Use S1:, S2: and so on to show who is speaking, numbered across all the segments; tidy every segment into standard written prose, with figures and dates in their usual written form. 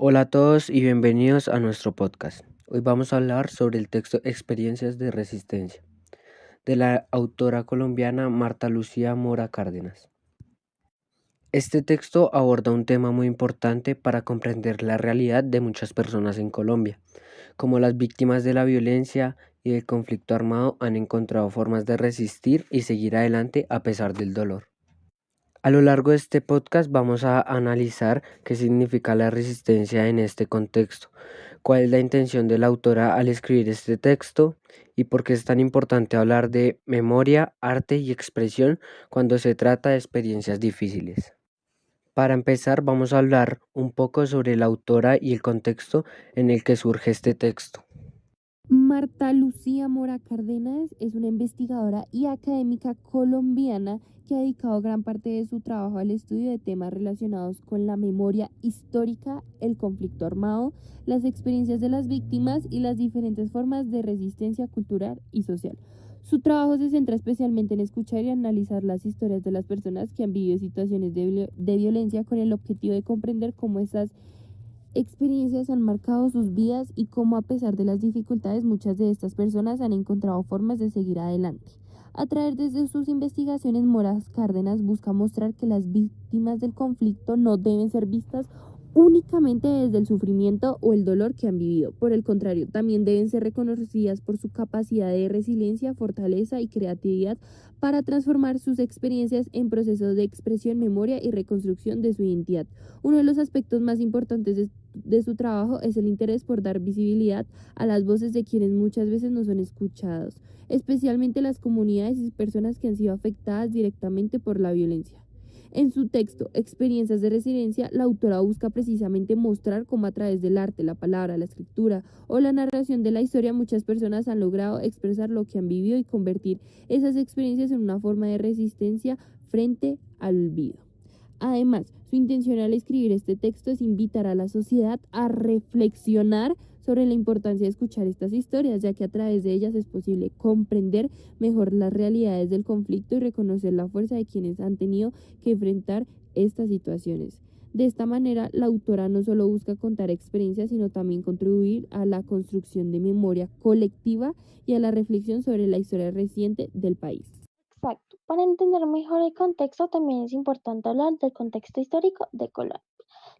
S1: Hola a todos y bienvenidos a nuestro podcast. Hoy vamos a hablar sobre el texto Experiencias de Resistencia, de la autora colombiana Marta Lucía Mora Cárdenas. Este texto aborda un tema muy importante para comprender la realidad de muchas personas en Colombia, como las víctimas de la violencia y del conflicto armado han encontrado formas de resistir y seguir adelante a pesar del dolor. A lo largo de este podcast vamos a analizar qué significa la resistencia en este contexto, cuál es la intención de la autora al escribir este texto y por qué es tan importante hablar de memoria, arte y expresión cuando se trata de experiencias difíciles. Para empezar, vamos a hablar un poco sobre la autora y el contexto en el que surge este texto.
S2: Marta Lucía Mora Cárdenas es una investigadora y académica colombiana que ha dedicado gran parte de su trabajo al estudio de temas relacionados con la memoria histórica, el conflicto armado, las experiencias de las víctimas y las diferentes formas de resistencia cultural y social. Su trabajo se centra especialmente en escuchar y analizar las historias de las personas que han vivido situaciones de violencia con el objetivo de comprender cómo estas experiencias han marcado sus vidas y cómo a pesar de las dificultades muchas de estas personas han encontrado formas de seguir adelante. A través de sus investigaciones, Moras Cárdenas busca mostrar que las víctimas del conflicto no deben ser vistas únicamente desde el sufrimiento o el dolor que han vivido. Por el contrario, también deben ser reconocidas por su capacidad de resiliencia, fortaleza y creatividad para transformar sus experiencias en procesos de expresión, memoria y reconstrucción de su identidad. Uno de los aspectos más importantes de su trabajo es el interés por dar visibilidad a las voces de quienes muchas veces no son escuchados, especialmente las comunidades y personas que han sido afectadas directamente por la violencia. En su texto, Experiencias de Resiliencia, la autora busca precisamente mostrar cómo a través del arte, la palabra, la escritura o la narración de la historia muchas personas han logrado expresar lo que han vivido y convertir esas experiencias en una forma de resistencia frente al olvido. Además, su intención al escribir este texto es invitar a la sociedad a reflexionar sobre la importancia de escuchar estas historias, ya que a través de ellas es posible comprender mejor las realidades del conflicto y reconocer la fuerza de quienes han tenido que enfrentar estas situaciones. De esta manera, la autora no solo busca contar experiencias, sino también contribuir a la construcción de memoria colectiva y a la reflexión sobre la historia reciente del país.
S3: Exacto. Para entender mejor el contexto, también es importante hablar del contexto histórico de Colombia.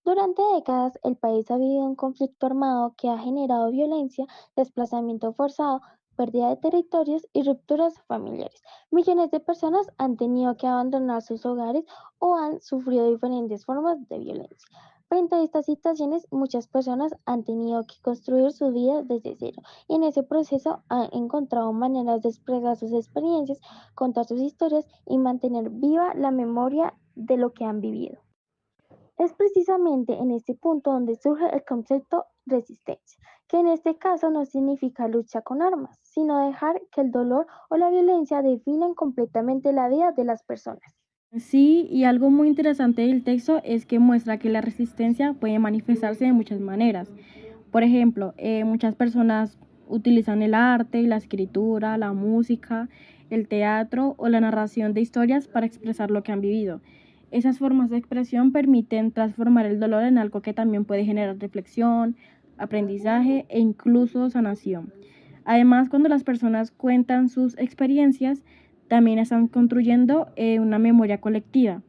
S3: Durante décadas, el país ha vivido un conflicto armado que ha generado violencia, desplazamiento forzado, pérdida de territorios y rupturas familiares. Millones de personas han tenido que abandonar sus hogares o han sufrido diferentes formas de violencia. Frente a estas situaciones, muchas personas han tenido que construir su vida desde cero y en ese proceso han encontrado maneras de expresar sus experiencias, contar sus historias y mantener viva la memoria de lo que han vivido. Es precisamente en este punto donde surge el concepto resistencia, que en este caso no significa lucha con armas, sino dejar que el dolor o la violencia definan completamente la vida de las personas.
S4: Sí, y algo muy interesante del texto es que muestra que la resistencia puede manifestarse de muchas maneras. Por ejemplo, muchas personas utilizan el arte, la escritura, la música, el teatro o la narración de historias para expresar lo que han vivido. Esas formas de expresión permiten transformar el dolor en algo que también puede generar reflexión, aprendizaje e incluso sanación. Además, cuando las personas cuentan sus experiencias, también están construyendo una memoria colectiva.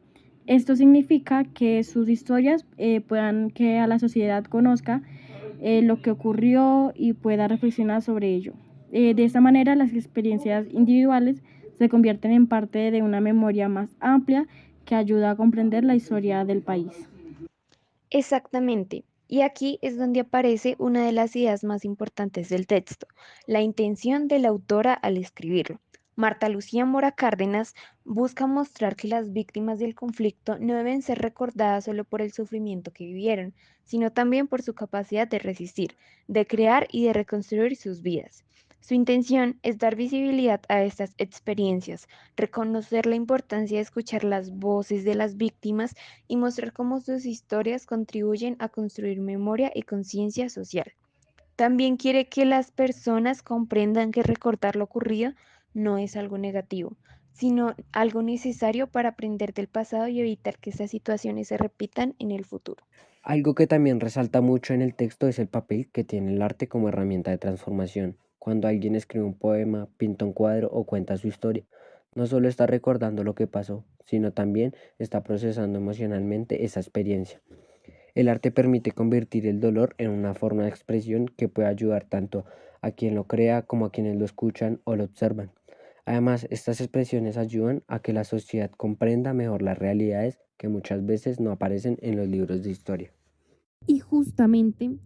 S4: Esto significa que sus historias puedan que a la sociedad conozca lo que ocurrió y pueda reflexionar sobre ello. De esta manera, las experiencias individuales se convierten en parte de una memoria más amplia que ayuda a comprender la historia del país.
S5: Exactamente. Y aquí es donde aparece una de las ideas más importantes del texto, la intención de la autora al escribirlo. Marta Lucía Mora Cárdenas busca mostrar que las víctimas del conflicto no deben ser recordadas solo por el sufrimiento que vivieron, sino también por su capacidad de resistir, de crear y de reconstruir sus vidas. Su intención es dar visibilidad a estas experiencias, reconocer la importancia de escuchar las voces de las víctimas y mostrar cómo sus historias contribuyen a construir memoria y conciencia social. También quiere que las personas comprendan que recordar lo ocurrido no es algo negativo, sino algo necesario para aprender del pasado y evitar que estas situaciones se repitan en el futuro.
S1: Algo que también resalta mucho en el texto es el papel que tiene el arte como herramienta de transformación. Cuando alguien escribe un poema, pinta un cuadro o cuenta su historia, no solo está recordando lo que pasó, sino también está procesando emocionalmente esa experiencia. El arte permite convertir el dolor en una forma de expresión que puede ayudar tanto a quien lo crea como a quienes lo escuchan o lo observan. Además, estas expresiones ayudan a que la sociedad comprenda mejor las realidades que muchas veces no aparecen en los libros de historia.
S2: Y justamente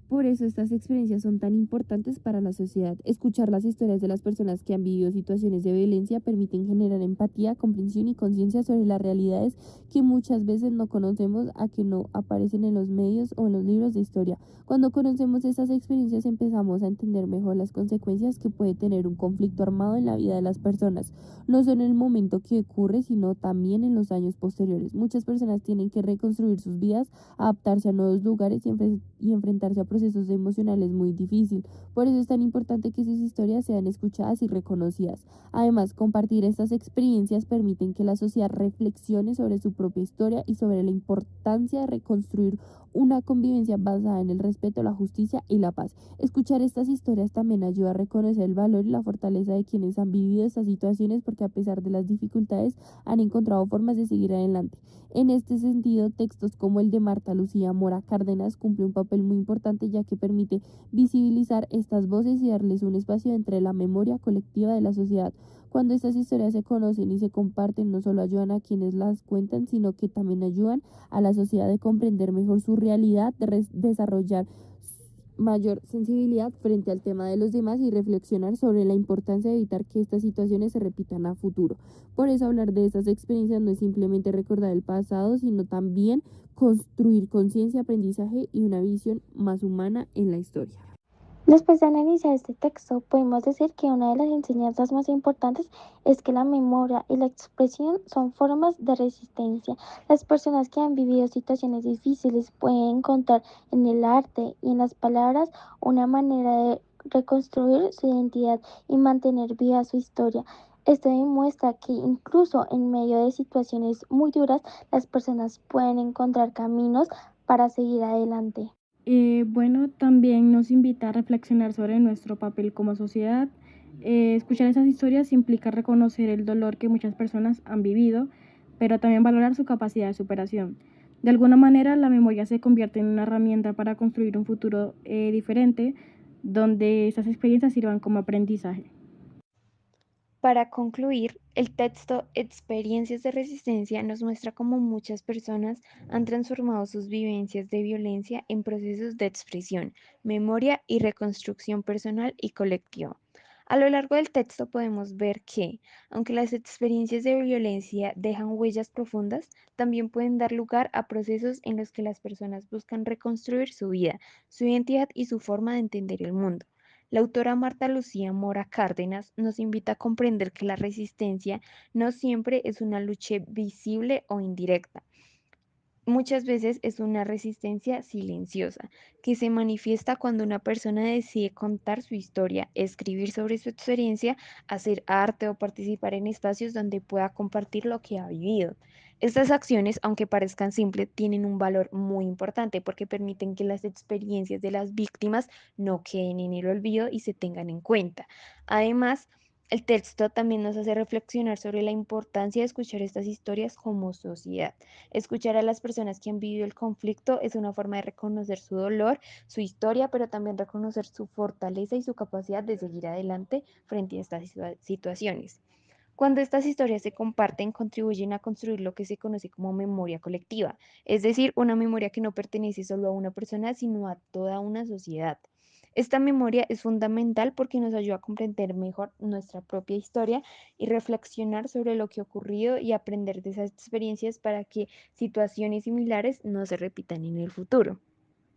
S2: por eso estas experiencias son tan importantes para la sociedad. Escuchar las historias de las personas que han vivido situaciones de violencia permiten generar empatía, comprensión y conciencia sobre las realidades que muchas veces no conocemos a que no aparecen en los medios o en los libros de historia. Cuando conocemos estas experiencias empezamos a entender mejor las consecuencias que puede tener un conflicto armado en la vida de las personas, no solo en el momento que ocurre, sino también en los años posteriores. Muchas personas tienen que reconstruir sus vidas, adaptarse a nuevos lugares y enfrentarse a procesos emocionales muy difíciles. Por eso es tan importante que sus historias sean escuchadas y reconocidas. Además, compartir estas experiencias permiten que la sociedad reflexione sobre su propia historia y sobre la importancia de reconstruir una convivencia basada en el respeto, la justicia y la paz. Escuchar estas historias también ayuda a reconocer el valor y la fortaleza de quienes han vivido estas situaciones, porque a pesar de las dificultades han encontrado formas de seguir adelante. En este sentido, textos como el de Marta Lucía Mora Cárdenas cumple un papel muy importante, ya que permite visibilizar estas voces y darles un espacio entre la memoria colectiva de la sociedad. Cuando estas historias se conocen y se comparten, no solo ayudan a quienes las cuentan, sino que también ayudan a la sociedad a comprender mejor su realidad, de desarrollar mayor sensibilidad frente al tema de los demás y reflexionar sobre la importancia de evitar que estas situaciones se repitan a futuro. Por eso hablar de estas experiencias no es simplemente recordar el pasado, sino también construir conciencia, aprendizaje y una visión más humana en la historia.
S3: Después de analizar este texto, podemos decir que una de las enseñanzas más importantes es que la memoria y la expresión son formas de resistencia. Las personas que han vivido situaciones difíciles pueden encontrar en el arte y en las palabras una manera de reconstruir su identidad y mantener viva su historia. Esto demuestra que incluso en medio de situaciones muy duras, las personas pueden encontrar caminos para seguir adelante.
S4: Bueno, también nos invita a reflexionar sobre nuestro papel como sociedad. Escuchar esas historias implica reconocer el dolor que muchas personas han vivido, pero también valorar su capacidad de superación. De alguna manera, la memoria se convierte en una herramienta para construir un futuro diferente, donde esas experiencias sirvan como aprendizaje.
S5: Para concluir, el texto Experiencias de Resistencia nos muestra cómo muchas personas han transformado sus vivencias de violencia en procesos de expresión, memoria y reconstrucción personal y colectiva. A lo largo del texto podemos ver que, aunque las experiencias de violencia dejan huellas profundas, también pueden dar lugar a procesos en los que las personas buscan reconstruir su vida, su identidad y su forma de entender el mundo. La autora Marta Lucía Mora Cárdenas nos invita a comprender que la resistencia no siempre es una lucha visible o indirecta. Muchas veces es una resistencia silenciosa que se manifiesta cuando una persona decide contar su historia, escribir sobre su experiencia, hacer arte o participar en espacios donde pueda compartir lo que ha vivido. Estas acciones, aunque parezcan simples, tienen un valor muy importante porque permiten que las experiencias de las víctimas no queden en el olvido y se tengan en cuenta. Además, el texto también nos hace reflexionar sobre la importancia de escuchar estas historias como sociedad. Escuchar a las personas que han vivido el conflicto es una forma de reconocer su dolor, su historia, pero también reconocer su fortaleza y su capacidad de seguir adelante frente a estas situaciones. Cuando estas historias se comparten, contribuyen a construir lo que se conoce como memoria colectiva, es decir, una memoria que no pertenece solo a una persona, sino a toda una sociedad. Esta memoria es fundamental porque nos ayuda a comprender mejor nuestra propia historia y reflexionar sobre lo que ha ocurrido y aprender de esas experiencias para que situaciones similares no se repitan en el futuro.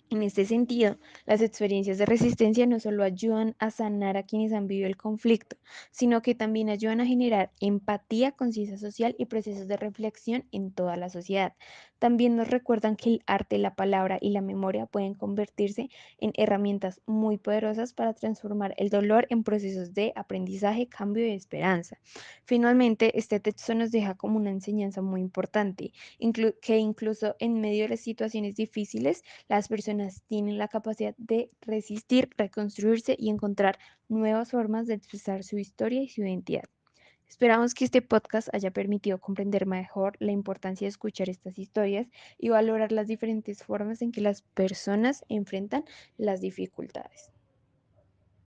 S5: En este sentido, las experiencias de resistencia no solo ayudan a sanar a quienes han vivido el conflicto, sino que también ayudan a generar empatía, conciencia social y procesos de reflexión en toda la sociedad. También nos recuerdan que el arte, la palabra y la memoria pueden convertirse en herramientas muy poderosas para transformar el dolor en procesos de aprendizaje, cambio y esperanza. Finalmente, este texto nos deja como una enseñanza muy importante, que incluso en medio de las situaciones difíciles, las personas tienen la capacidad de resistir, reconstruirse y encontrar nuevas formas de expresar su historia y su identidad. Esperamos que este podcast haya permitido comprender mejor la importancia de escuchar estas historias y valorar las diferentes formas en que las personas enfrentan las dificultades.